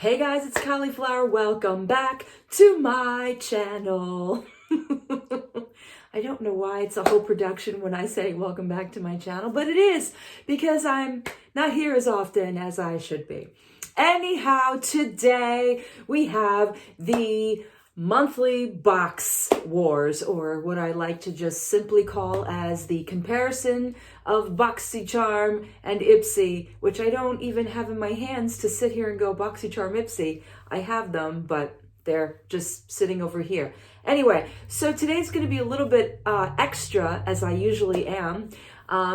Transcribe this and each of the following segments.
Hey guys, it's Cauliflower. Welcome back to my channel. I don't know why it's a whole production when I say welcome back to my channel, but it is because I'm not here as often as I should be. Anyhow, today we have the monthly box wars, or what I like to just simply call as the comparison of BoxyCharm and Ipsy, which I don't even have in my hands to sit here and go BoxyCharm Ipsy. I have them, but they're just sitting over here. Anyway, so today's going to be a little bit extra, as I usually am,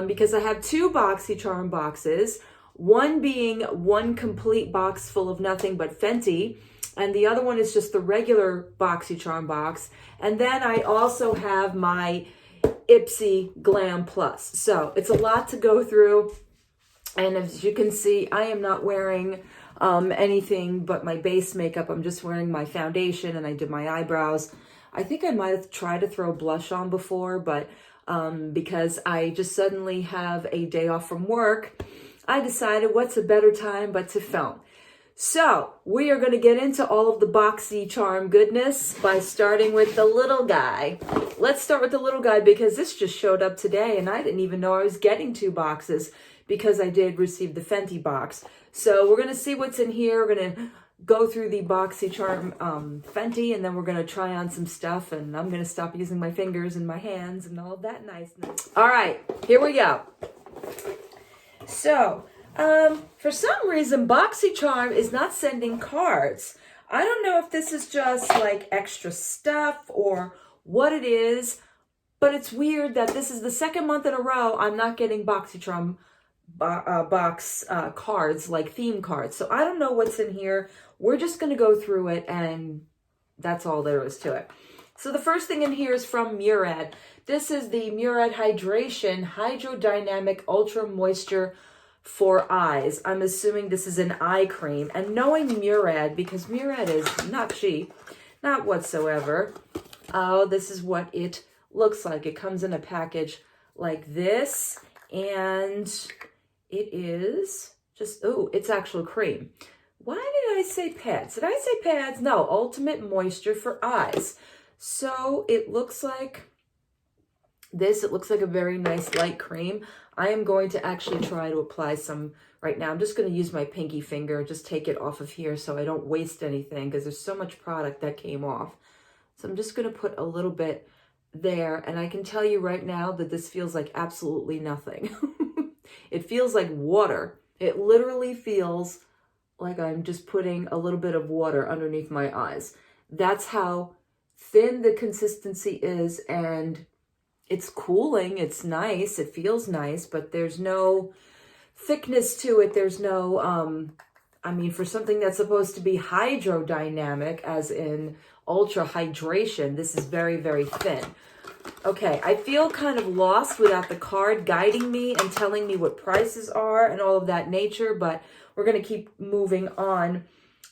because I have two BoxyCharm boxes, one being one complete box full of nothing but Fenty, and the other one is just the regular BoxyCharm box. And then I also have my Ipsy Glam Plus. So it's a lot to go through. And as you can see, I am not wearing anything but my base makeup. I'm just wearing my foundation, and I did my eyebrows. I think I might have tried to throw blush on before, but because I just suddenly have a day off from work, I decided what's a better time but to film. So we are going to get into all of the BoxyCharm goodness by starting with the little guy. Let's start with the little guy because this just showed up today and I didn't even know I was getting two boxes because I did receive the Fenty box. So we're going to see what's in here. We're going to go through the BoxyCharm Fenty, and then we're going to try on some stuff, and I'm going to stop using my fingers and my hands and all of that niceness. All right, here we go. So for some reason, BoxyCharm is not sending cards. I don't know if this is just like extra stuff or what it is, but it's weird that this is the second month in a row I'm not getting BoxyCharm box cards, like theme cards. So I don't know what's in here. We're just going to go through it, and that's all there is to it. So the first thing in here is from Murad. This is the Murad Hydration Hydrodynamic Ultra Moisture for eyes. I'm assuming this is an eye cream. And knowing Murad, because Murad is not cheap, not whatsoever. Oh, this is what it looks like. It comes in a package like this, and it is just, oh, it's actual cream. Why did I say pads? Did I say pads? No, Ultimate Moisture for Eyes. So it looks like this. It looks like a very nice light cream. I am going to actually try to apply some right now. I'm just going to use my pinky finger, just take it off of here so I don't waste anything because there's so much product that came off. So I'm just going to put a little bit there, and I can tell you right now that this feels like absolutely nothing. It feels like water. It literally feels like I'm just putting a little bit of water underneath my eyes. That's how thin the consistency is, and it's cooling, it's nice, it feels nice, but there's no thickness to it. There's no, I mean, for something that's supposed to be hydrodynamic, as in ultra hydration, this is very, very thin. Okay, I feel kind of lost without the card guiding me and telling me what prices are and all of that nature, but we're going to keep moving on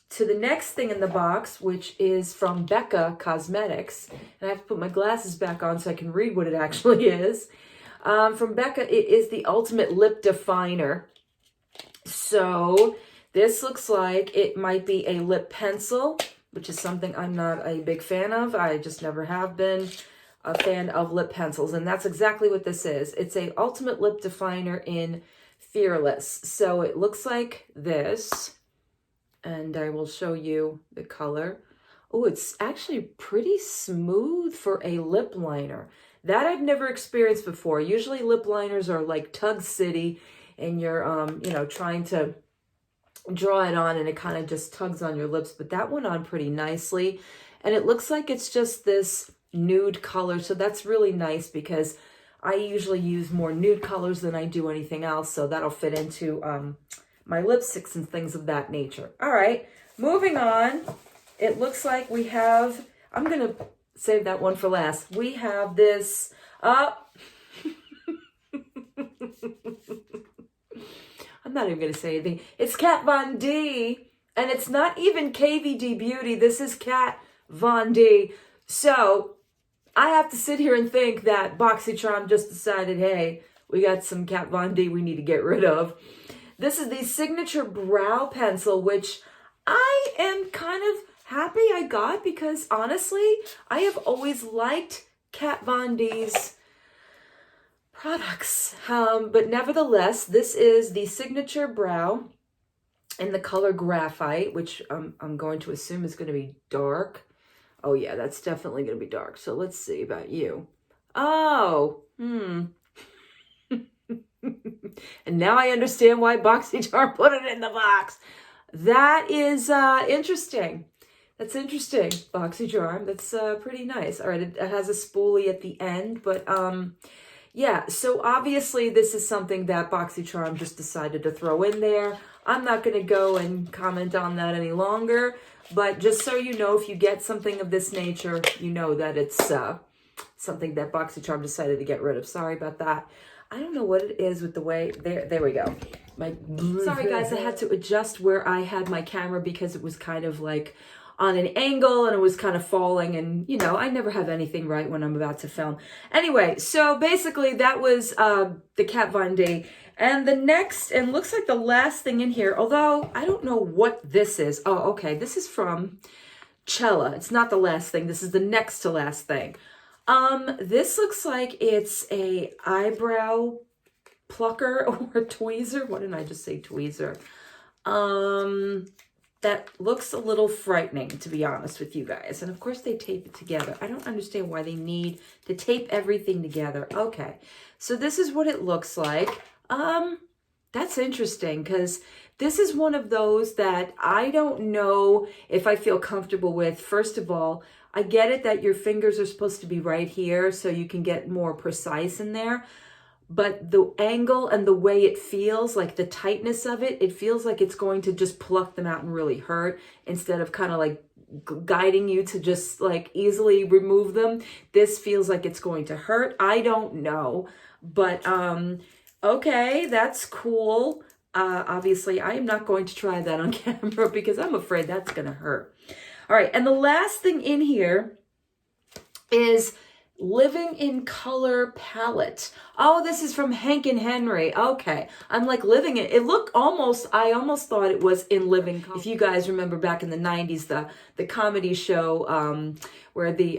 to the next thing in the box, which is from Becca Cosmetics. And I have to put my glasses back on so I can read what it actually is. From Becca, it is the Ultimate Lip Definer. So this looks like it might be a lip pencil, which is something I'm not a big fan of. I just never have been a fan of lip pencils. And that's exactly what this is. It's a Ultimate Lip Definer in Fearless. So it looks like this. And I will show you the color. Oh, it's actually pretty smooth for a lip liner. That I've never experienced before. Usually lip liners are like Tug City, and you're, you know, trying to draw it on and it kind of just tugs on your lips. But that went on pretty nicely. And it looks like it's just this nude color. So that's really nice because I usually use more nude colors than I do anything else. So that'll fit into my lipsticks and things of that nature. All right, moving on. It looks like we have, I'm going to save that one for last. We have this, I'm not even going to say anything. It's Kat Von D, and it's not even KVD Beauty. This is Kat Von D. So I have to sit here and think that BoxyCharm just decided, hey, we got some Kat Von D we need to get rid of. This is the Signature Brow Pencil, which I am kind of happy I got, because honestly, I have always liked Kat Von D's products. But nevertheless, this is the Signature Brow in the color Graphite, which I'm going to assume is going to be dark. Oh yeah, that's definitely going to be dark. So let's see about you. Oh, And now I understand why BoxyCharm put it in the box. That is interesting. That's interesting, BoxyCharm. That's pretty nice. All right, it has a spoolie at the end, but yeah, so obviously this is something that BoxyCharm just decided to throw in there. I'm not going to go and comment on that any longer, but just so you know, if you get something of this nature, you know that it's something that BoxyCharm decided to get rid of. Sorry about that. I don't know what it is with the way, there we go. Sorry guys, I had to adjust where I had my camera because it was kind of like on an angle and it was kind of falling, and you know, I never have anything right when I'm about to film. Anyway, so basically that was the Kat Von D. And the next, and looks like the last thing in here, although I don't know what this is. Oh, okay, this is from Choly. It's not the last thing, this is the next to last thing. This looks like it's a eyebrow plucker or tweezer. What did I just say? Tweezer. That looks a little frightening, to be honest with you guys. And of course they tape it together. I don't understand why they need to tape everything together. Okay, so this is what it looks like. That's interesting, because this is one of those that I don't know if I feel comfortable with. First of all, I get it that your fingers are supposed to be right here so you can get more precise in there. But the angle and the way it feels, like the tightness of it, it feels like it's going to just pluck them out and really hurt, instead of kind of like guiding you to just like easily remove them. This feels like it's going to hurt. I don't know, but okay, that's cool. Obviously, I am not going to try that on camera because I'm afraid that's going to hurt. All right, and the last thing in here is Living in Color palette. Oh, this is from Hank and Henry. Okay, I'm like living it. It looked almost, I almost thought it was in Living Color. If you guys remember back in the 90s, the comedy show where the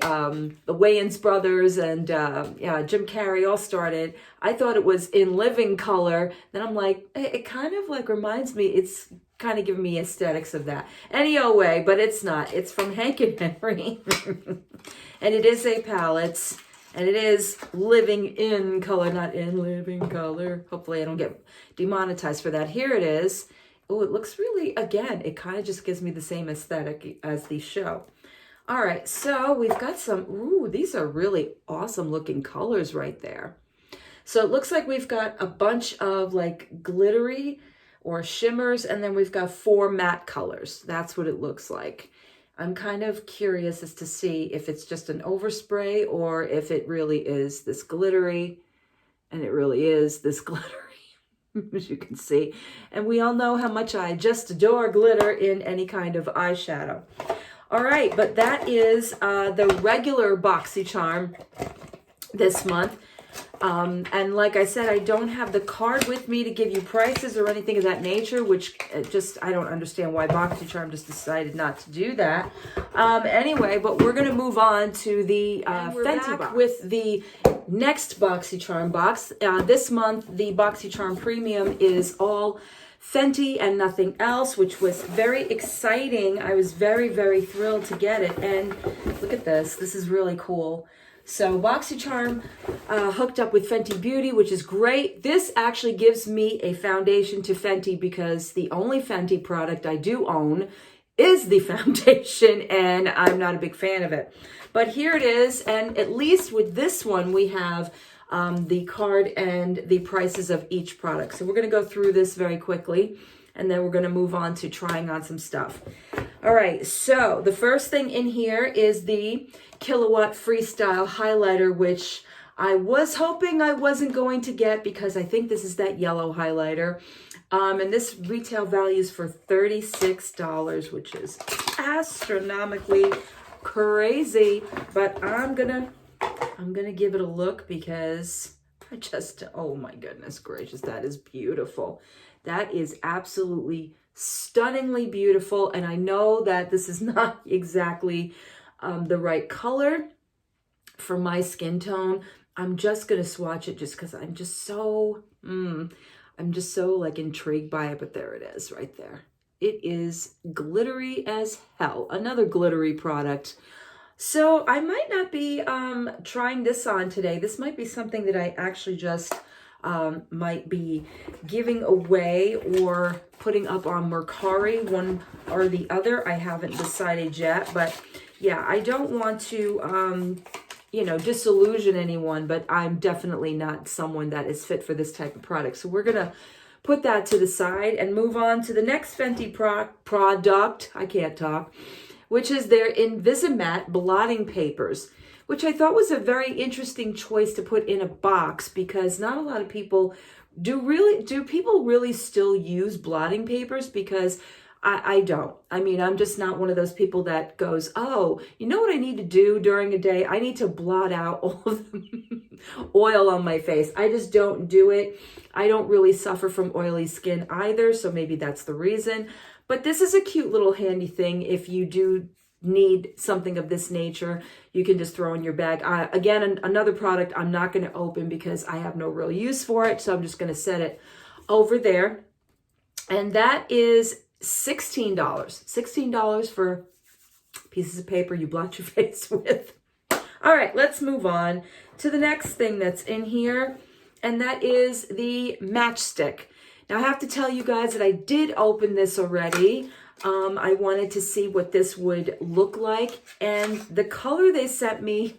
Wayans brothers and Jim Carrey all started, I thought it was in Living Color. Then I'm like, it kind of like reminds me, it's kind of giving me aesthetics of that. Anyway, but it's not. It's from Hank and Henry. And it is a palette. And it is Living in Color, not in Living Color. Hopefully I don't get demonetized for that. Here it is. Oh, it looks really, again, it kind of just gives me the same aesthetic as the show. All right, so we've got some, ooh, these are really awesome looking colors right there. So it looks like we've got a bunch of like glittery or shimmers, and then we've got 4 matte colors. That's what it looks like. I'm kind of curious as to see if it's just an overspray or if it really is this glittery, and it really is this glittery, as you can see. And we all know how much I just adore glitter in any kind of eyeshadow. All right, but that is the regular BoxyCharm this month. And like I said, I don't have the card with me to give you prices or anything of that nature, which just, I don't understand why BoxyCharm just decided not to do that. Anyway, but we're going to move on to the Fenty box with the next BoxyCharm box. This month, the BoxyCharm Premium is all Fenty and nothing else, which was very exciting. I was very, very thrilled to get it. And look at this. This is really cool. So BoxyCharm hooked up with Fenty Beauty, which is great. This actually gives me a foundation to Fenty because the only Fenty product I do own is the foundation, and I'm not a big fan of it. But here it is, and at least with this one, we have the card and the prices of each product. So we're going to go through this very quickly, and then we're going to move on to trying on some stuff. All right, so the first thing in here is the Killawatt Freestyle Highlighter, which I was hoping I wasn't going to get because I think this is that yellow highlighter. And this retail values for $36, which is astronomically crazy. But I'm gonna give it a look because I just, oh my goodness gracious, that is beautiful. That is absolutely stunningly beautiful. And I know that this is not exactly the right color for my skin tone. I'm just going to swatch it just because I'm just so, like intrigued by it. But there it is right there. It is glittery as hell. Another glittery product. So I might not be trying this on today. This might be something that I actually just might be giving away or putting up on Mercari, one or the other. I haven't decided yet, but yeah, I don't want to, disillusion anyone, but I'm definitely not someone that is fit for this type of product. So we're going to put that to the side and move on to the next Fenty product. I can't talk. Which is their Invisimatte blotting papers, which I thought was a very interesting choice to put in a box, because not a lot of people do people really still use blotting papers? Because I don't. I mean, I'm just not one of those people that goes, oh, you know what I need to do during a day? I need to blot out all of the oil on my face. I just don't do it. I don't really suffer from oily skin either, so maybe that's the reason. But this is a cute little handy thing. If you do need something of this nature, you can just throw in your bag. Again, another product I'm not going to open because I have no real use for it. So I'm just going to set it over there. And that is $16. $16 for pieces of paper you blot your face with. All right, let's move on to the next thing that's in here. And that is the matchstick. Now, I have to tell you guys that I did open this already. I wanted to see what this would look like. And the color they sent me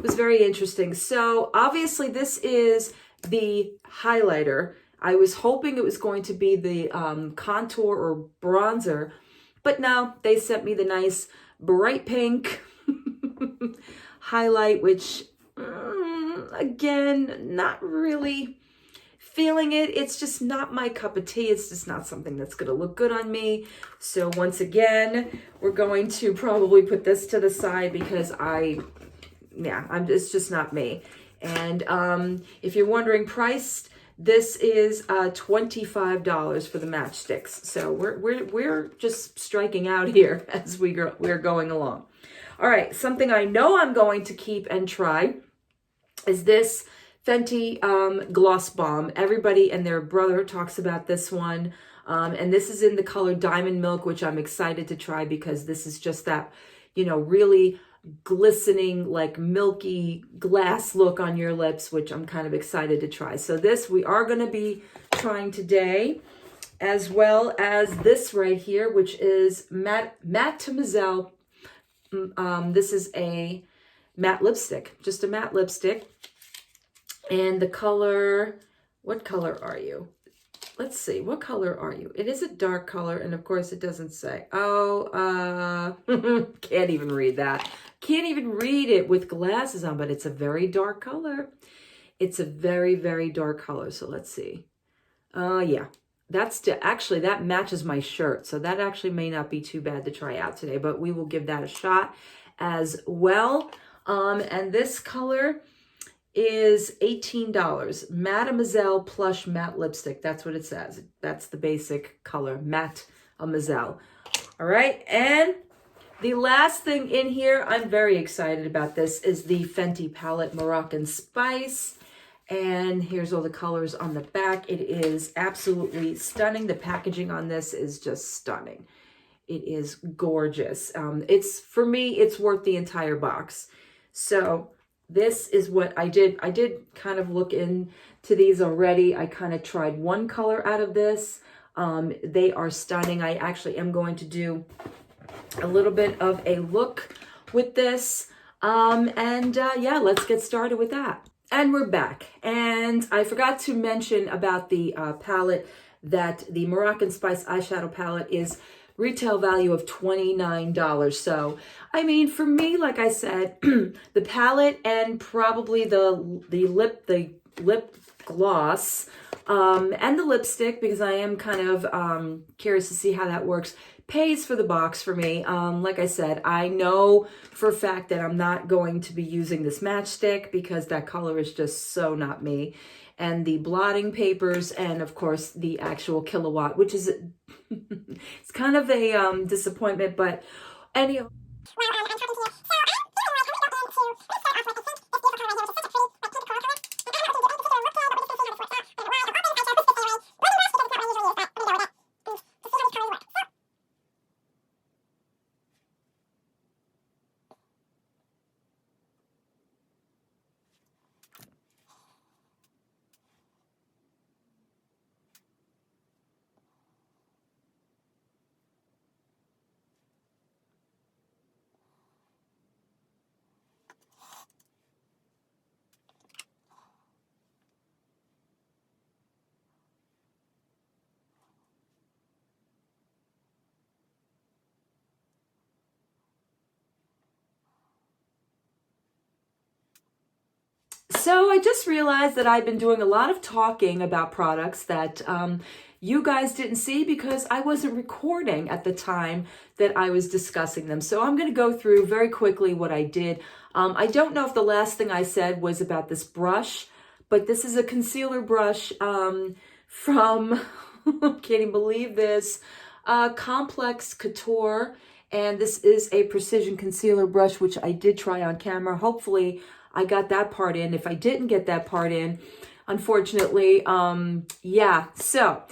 was very interesting. So, obviously, this is the highlighter. I was hoping it was going to be the contour or bronzer. But no, they sent me the nice bright pink highlight, which, again, not really feeling it. It's just not my cup of tea. It's just not something that's going to look good on me. So once again, we're going to probably put this to the side because it's just not me. And if you're wondering priced, this is $25 for the matchsticks. So we're just striking out here as we're going along. All right, something I know I'm going to keep and try is this Fenty Gloss Bomb. Everybody and their brother talks about this one. And this is in the color Diamond Milk, which I'm excited to try because this is just that, really glistening, like milky glass look on your lips, which I'm kind of excited to try. So this we are going to be trying today, as well as this right here, which is Mademoiselle. This is a matte lipstick, just a matte lipstick. And the color, what color are you? Let's see, what color are you? It is a dark color, and of course it doesn't say. Oh, can't even read that. Can't even read it with glasses on, but it's a very dark color. It's a very, very dark color. So let's see. Yeah, actually, that matches my shirt. So that actually may not be too bad to try out today, but we will give that a shot as well. And this color is $18. Mademoiselle Plush Matte Lipstick. That's what it says. That's the basic color, Mademoiselle. All right, and the last thing in here, I'm very excited about this, is the Fenty palette Moroccan Spice. And here's all the colors on the back. It is absolutely stunning. The packaging on this is just stunning. It is gorgeous. For me, it's worth the entire box. So this is what I did. I did kind of look into these already. I kind of tried one color out of this. They are stunning. I actually am going to do a little bit of a look with this. Yeah, let's get started with that. And we're back. And I forgot to mention about the palette, that the Moroccan Spice eyeshadow palette is retail value of $29. So, I mean, for me, like I said, the palette and probably the lip gloss and the lipstick, because I am kind of curious to see how that works, pays for the box for me. Like I said, I know for a fact that I'm not going to be using this matchstick because that color is just so not me. and the blotting papers, and of course the actual kilowatt, which is it's kind of a disappointment, but anyhow. So I just realized that I've been doing a lot of talking about products that you guys didn't see because I wasn't recording at the time that I was discussing them. So I'm going to go through very quickly what I did. I don't know if the last thing I said was about this brush, but this is a concealer brush from, can't even believe this, Complex Couture. And this is a precision concealer brush, which I did try on camera. Hopefully I got that part in. If I didn't get that part in, unfortunately, yeah. So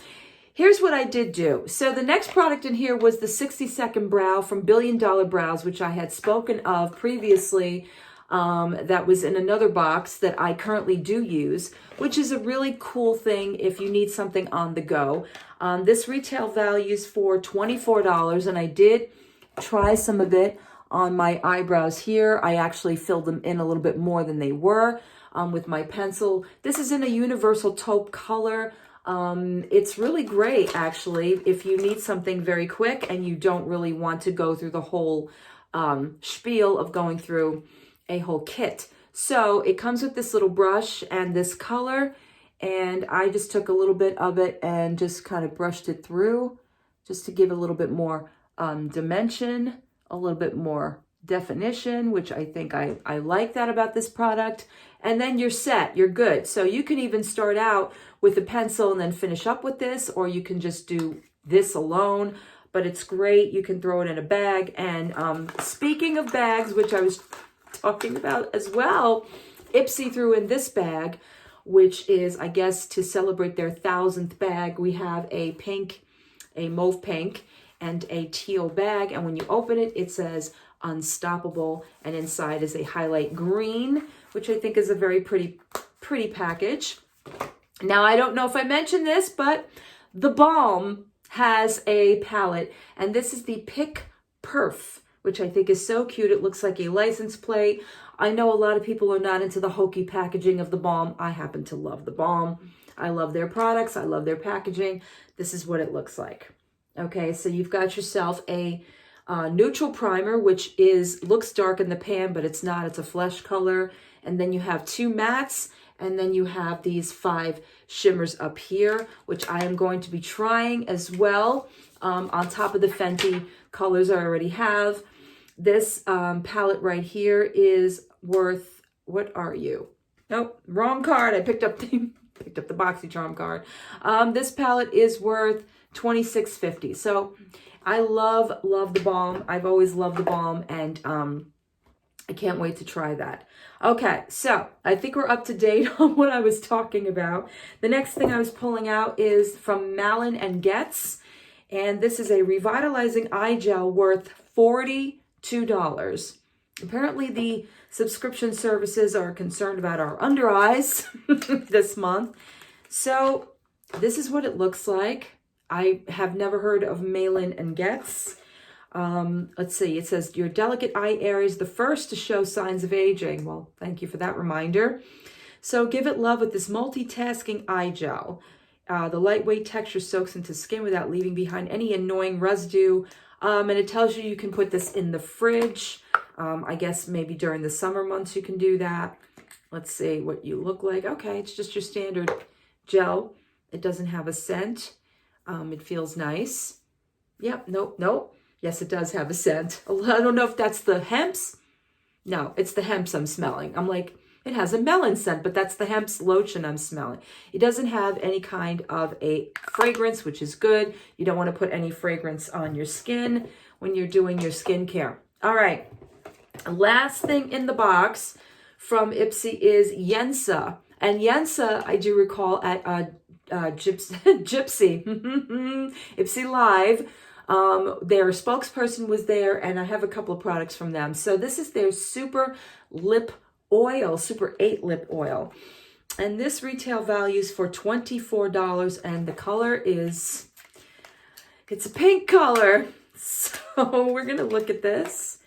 here's what I did do. So the next product in here was the 60-second brow from Billion Dollar Brows, which I had spoken of previously. That was in another box that I currently do use, which is a really cool thing if you need something on the go. This retail values for $24, and I did try some of it on my eyebrows here. I actually filled them in a little bit more than they were with my pencil. This is in a universal taupe color. It's really great, actually, if you need something very quick and you don't really want to go through the whole spiel of going through a whole kit. So it comes with this little brush and this color, and I just took a little bit of it and just kind of brushed it through just to give a little bit more dimension, a little bit more definition, which I think I like that about this product. And then you're set, you're good. So you can even start out with a pencil and then finish up with this, or you can just do this alone, but it's great. You can throw it in a bag. And speaking of bags, which I was talking about as well, Ipsy threw in this bag, which is, I guess, to celebrate their 1,000th bag. We have a pink, a mauve pink, and a teal bag, and when you open it, it says Unstoppable, and inside is a highlight green, which I think is a very pretty package. Now, I don't know if I mentioned this, but the Balm has a palette, and this is the Pick Perf, which I think is so cute. It looks like a license plate. I know a lot of people are not into the hokey packaging of the Balm. I happen to love the Balm. I love their products. I love their packaging. This is what it looks like. Okay, so you've got yourself a neutral primer, which looks dark in the pan, but it's not. It's a flesh color. And then you have 2 mattes, and then you have these 5 shimmers up here, which I am going to be trying as well on top of the Fenty colors I already have. This palette right here is worth, what are you? Nope, wrong card. I picked up the BoxyCharm card. This palette is worth $26.50. So I love the Balm. I've always loved the Balm, and I can't wait to try that. Okay, so I think we're up to date on what I was talking about. The next thing I was pulling out is from Malin and Getz, and this is a revitalizing eye gel worth $42. Apparently the subscription services are concerned about our under eyes this month. So this is what it looks like. I have never heard of Malin and Getz. Let's see, it says your delicate eye area is the first to show signs of aging. Well, thank you for that reminder. So give it love with this multitasking eye gel. The lightweight texture soaks into skin without leaving behind any annoying residue. And it tells you can put this in the fridge. I guess maybe during the summer months you can do that. Let's see what you look like. Okay, it's just your standard gel. It doesn't have a scent. It feels nice. Yep, nope. Yes, it does have a scent. I don't know if that's the hemps. No, it's the hemps I'm smelling. I'm like, It has a melon scent, but that's the hemp lotion I'm smelling. It doesn't have any kind of a fragrance, which is good. You don't want to put any fragrance on your skin when you're doing your skincare. All right. Last thing in the box from Ipsy is Yensa. And Yensa, I do recall at Gypsy, Ipsy Live, their spokesperson was there, and I have a couple of products from them. So this is their Super Lip Oil, Super 8 Lip Oil. And this retail values for $24, and the color is, it's a pink color. So we're going to look at this.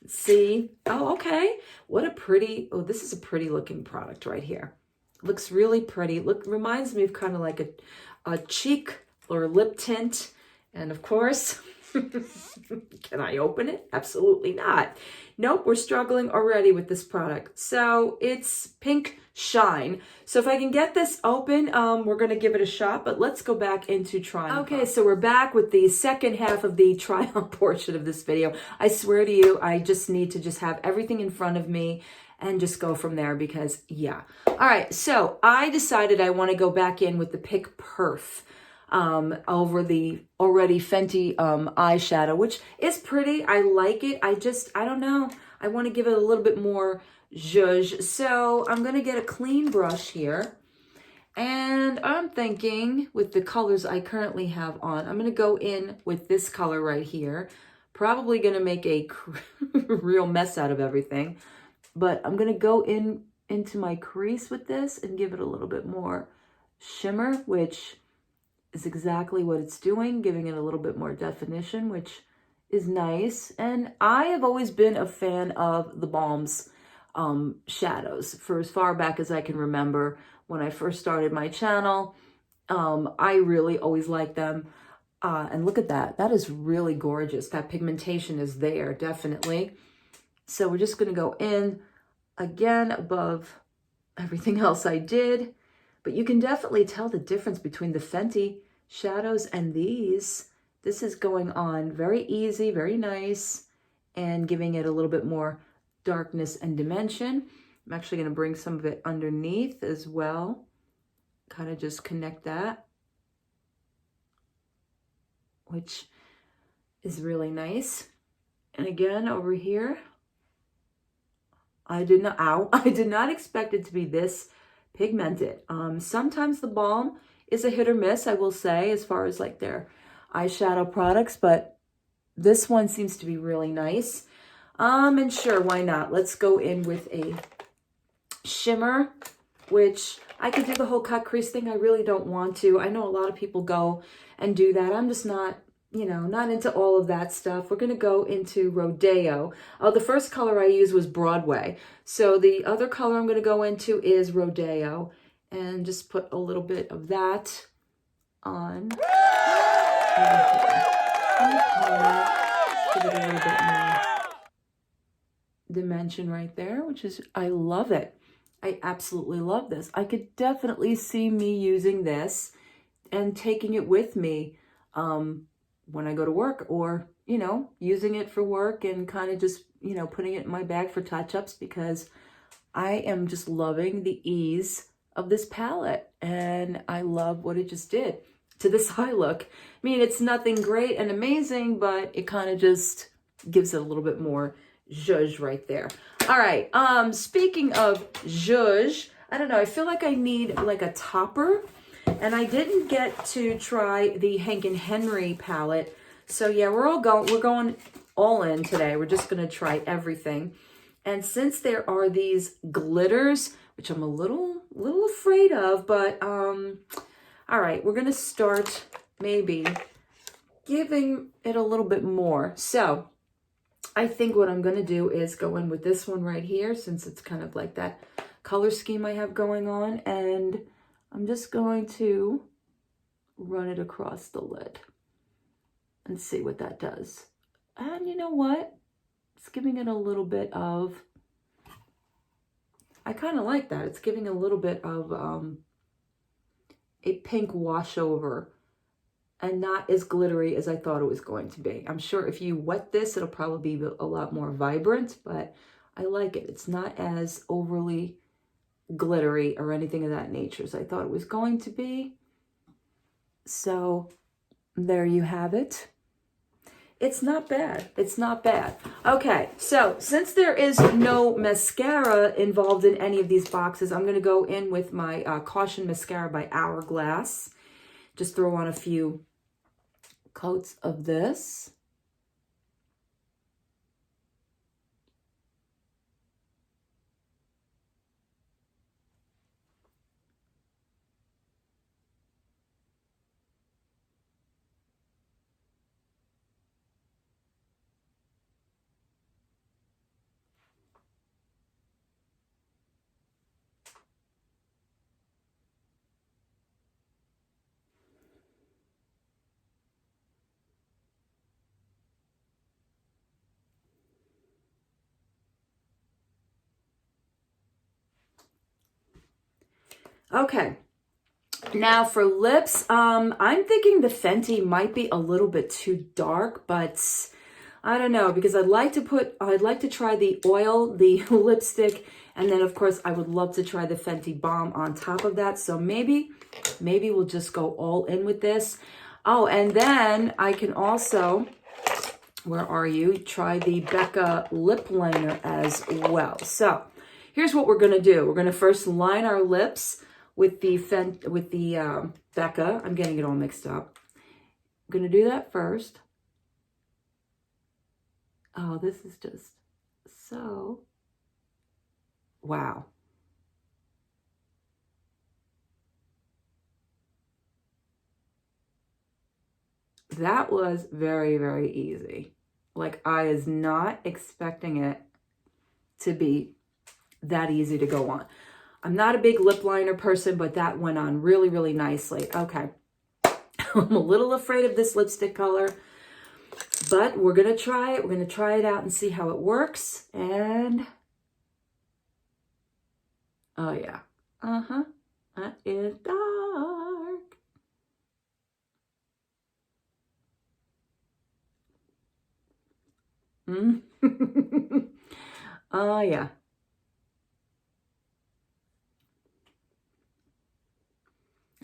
See, oh, okay. What a pretty, oh, this is a pretty looking product right here. Looks really pretty. Reminds me of kind of like a cheek or lip tint. And of course, can I open it? Absolutely not. Nope, we're struggling already with this product. So it's Pink Shine. So if I can get this open, we're going to give it a shot, but let's go back into trying. Okay, so we're back with the second half of the try-on portion of this video. I swear to you, I just need to just have everything in front of me and just go from there because, yeah. All right, so I decided I want to go back in with the Pick Perf over the already Fenty eyeshadow, which is pretty. I like it. I don't know. I want to give it a little bit more zhuzh. So I'm going to get a clean brush here. And I'm thinking with the colors I currently have on, I'm going to go in with this color right here. Probably going to make a real mess out of everything. But I'm going to go into my crease with this and give it a little bit more shimmer, which is exactly what it's doing, giving it a little bit more definition, which is nice. And I have always been a fan of the Balm's shadows for as far back as I can remember. When I first started my channel, I really always liked them. And look at that. That is really gorgeous. That pigmentation is there, definitely. So we're just going to go in again above everything else I did. But you can definitely tell the difference between the Fenty shadows and these. This is going on very easy, very nice, and giving it a little bit more darkness and dimension. I'm actually going to bring some of it underneath as well. Kind of just connect that, which is really nice. And again, over here, I did not expect it to be this pigmented. Sometimes the Balm is a hit or miss, I will say, as far as like their eyeshadow products, but this one seems to be really nice. And sure, why not? Let's go in with a shimmer, which I could do the whole cut crease thing. I really don't want to. I know a lot of people go and do that. I'm just not, you know, not into all of that stuff. We're going to go into Rodeo. Oh, the first color I used was Broadway. So the other color I'm going to go into is Rodeo. And just put a little bit of that on. Give it a little bit more dimension right there, which is, I love it. I absolutely love this. I could definitely see me using this and taking it with me when I go to work, or, you know, using it for work and kind of just, you know, putting it in my bag for touch-ups, because I am just loving the ease of this palette, and I love what it just did to this eye look. I mean, it's nothing great and amazing, but it kind of just gives it a little bit more zhuzh right there. All right, speaking of zhuzh, I don't know, I feel like I need like a topper, and I didn't get to try the Hank and Henry palette. So yeah, we're going all in today. We're just gonna try everything. And since there are these glitters, which I'm a little afraid of, but all right, we're gonna start maybe giving it a little bit more. So I think what I'm gonna do is go in with this one right here, since it's kind of like that color scheme I have going on, and I'm just going to run it across the lid and see what that does. And you know what? It's giving it a little bit of, I kind of like that. It's giving a little bit of a pink washover, and not as glittery as I thought it was going to be. I'm sure if you wet this, it'll probably be a lot more vibrant, but I like it. It's not as overly glittery or anything of that nature as I thought it was going to be. So there you have it. It's not bad. It's not bad. Okay, so since there is no mascara involved in any of these boxes, I'm going to go in with my Caution Mascara by Hourglass. Just throw on a few coats of this. Okay, now for lips, I'm thinking the Fenty might be a little bit too dark, but I don't know, because I'd like to try the oil, the lipstick, and then of course I would love to try the Fenty Balm on top of that. So maybe we'll just go all in with this. Oh, and then I can also, where are you? Try the Becca lip liner as well. So here's what we're gonna do. We're gonna first line our lips with the Becca. I'm getting it all mixed up. I'm gonna do that first. Oh, this is just so, wow. That was very, very easy. Like, I was not expecting it to be that easy to go on. I'm not a big lip liner person, but that went on really, really nicely. Okay. I'm a little afraid of this lipstick color, but we're going to try it. We're going to try it out and see how it works. And, oh yeah. That is dark. Oh yeah.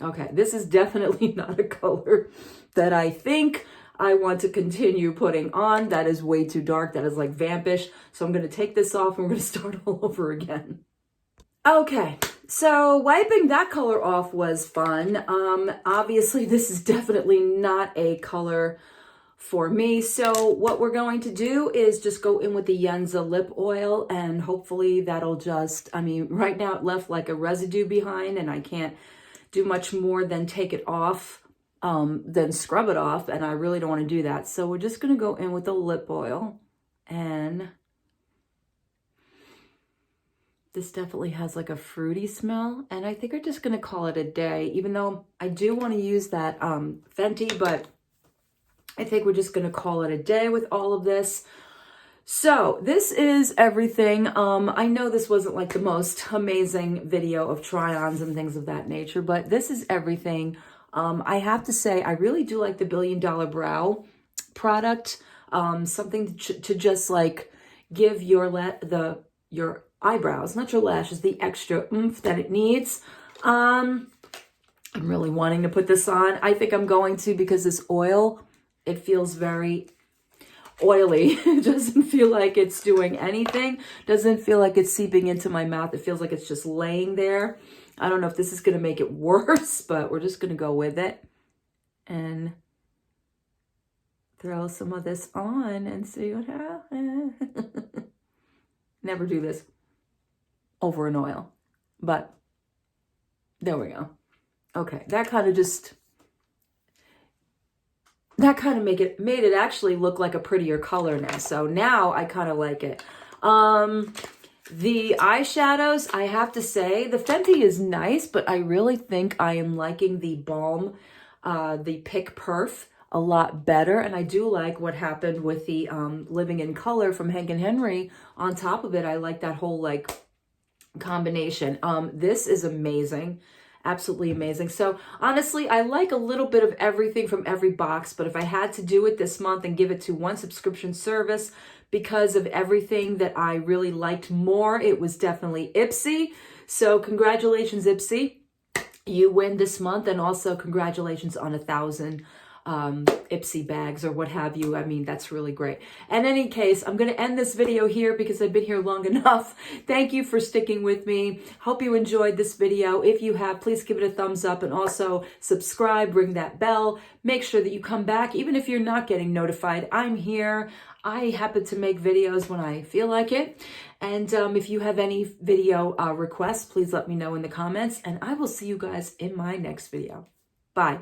Okay, this is definitely not a color that I think I want to continue putting on. That is way too dark. That is like vampish. So I'm going to take this off and we're going to start all over again. Okay, so wiping that color off was fun. Obviously, this is definitely not a color for me. So what we're going to do is just go in with the Yenza lip oil, and hopefully that'll just, I mean, right now it left like a residue behind and I can't do much more than take it off, then scrub it off, and I really don't want to do that. So we're just going to go in with the lip oil, and this definitely has like a fruity smell, and I think we're just going to call it a day, even though I do want to use that Fenty, but I think we're just going to call it a day with all of this. So this is everything. I know this wasn't like the most amazing video of try-ons and things of that nature, but this is everything. I have to say, I really do like the $1 Billion Brow product. Something to just like give your eyebrows, not your lashes, the extra oomph that it needs. I'm really wanting to put this on. I think I'm going to, because this oil, it feels very oily. It doesn't feel like it's doing anything. Doesn't feel like it's seeping into my mouth. It feels like it's just laying there. I don't know if this is going to make it worse, but we're just going to go with it and throw some of this on and see what happens. Never do this over an oil, but there we go. Okay, that kind of made it actually look like a prettier color now. So now I kind of like it. The eyeshadows, I have to say, the Fenty is nice, but I really think I am liking the Balm, the Pick Perf a lot better. And I do like what happened with the Living in Color from Hank and Henry on top of it. I like that whole like combination. This is amazing. Absolutely amazing. So honestly, I like a little bit of everything from every box, but if I had to do it this month and give it to one subscription service because of everything that I really liked more, it was definitely Ipsy. So congratulations, Ipsy. You win this month, and also congratulations on 1,000 Ipsy bags or what have you. I mean, that's really great. In any case, I'm going to end this video here because I've been here long enough. Thank you for sticking with me. Hope you enjoyed this video. If you have, please give it a thumbs up and also subscribe, ring that bell. Make sure that you come back, even if you're not getting notified. I'm here. I happen to make videos when I feel like it. And if you have any video requests, please let me know in the comments, and I will see you guys in my next video. Bye.